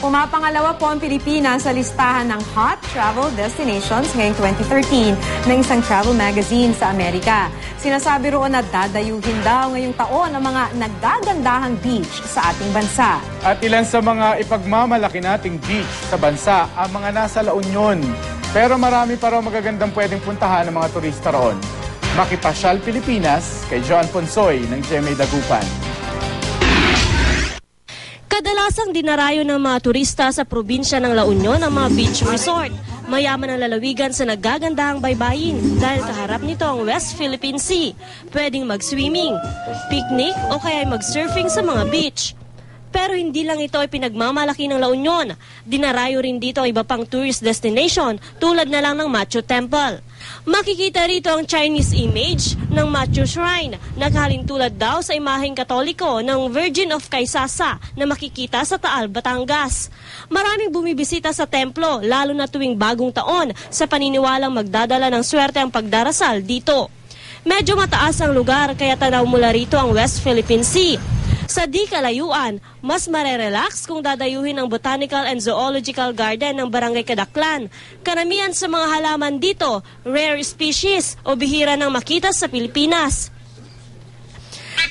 Pumapangalawa po ang Pilipinas sa listahan ng hot travel destinations ngayong 2013 ng isang travel magazine sa Amerika. Sinasabi roon na dadayuhin daw ngayong taon ang mga naggagandahang beach sa ating bansa. At ilan sa mga ipagmamalaki nating beach sa bansa ang mga nasa La Union. Pero marami pa raw magagandang pwedeng puntahan ng mga turista roon. Makipasyal Pilipinas kay John Ponsoy ng GMA Dagupan. Kadalasang dinarayo ng mga turista sa probinsya ng La Union ang mga beach resort. Mayaman ang lalawigan sa nagagandahang baybayin dahil kaharap nito ang West Philippine Sea. Pwedeng mag-swimming, picnic o kaya mag-surfing sa mga beach. Pero hindi lang ito ay pinagmamalaki ng La Union. Dinarayo rin dito ang iba pang tourist destination tulad na lang ng Machu Temple. Makikita rito ang Chinese image ng Machu Shrine na kahalintulad daw sa imaheng katoliko ng Virgin of Caysasa na makikita sa Taal, Batangas. Maraming bumibisita sa templo lalo na tuwing bagong taon sa paniniwalang magdadala ng swerte ang pagdarasal dito. Medyo mataas ang lugar kaya tanaw mula rito ang West Philippine Sea. Sa di kalayuan, mas marerelax kung dadayuhin ang Botanical and Zoological Garden ng Barangay Kadaklan. Karamihan sa mga halaman dito, rare species o bihira nang makita sa Pilipinas.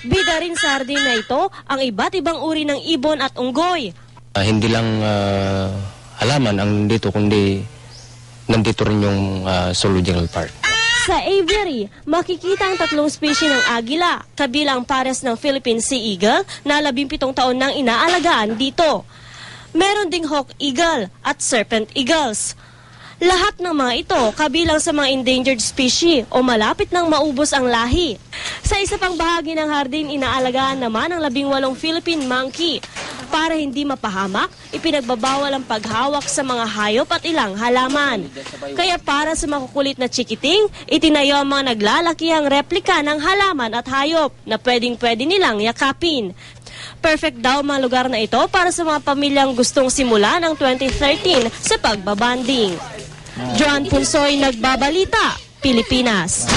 Bida rin sa hardin na ito ang iba't ibang uri ng ibon at unggoy. Hindi lang halaman ang nandito, kundi nandito rin yung Zoological Park. Sa aviary, makikita ang 3 species ng agila, kabilang pares ng Philippine Sea Eagle na 17 taon nang inaalagaan dito. Meron ding Hawk Eagle at Serpent Eagles. Lahat ng mga ito kabilang sa mga endangered species o malapit nang maubos ang lahi. Sa isa pang bahagi ng hardin, inaalagaan naman ang 18 Philippine monkey. Para hindi mapahamak, ipinagbabawal ang paghawak sa mga hayop at ilang halaman. Kaya para sa makukulit na chikiting, itinayo ang mga naglalakihang replika ng halaman at hayop na pwedeng-pwede nilang yakapin. Perfect daw mga lugar na ito para sa mga pamilyang gustong simula ng 2013 sa pagbabanding. John Ponsoy, Nagbabalita, Pilipinas.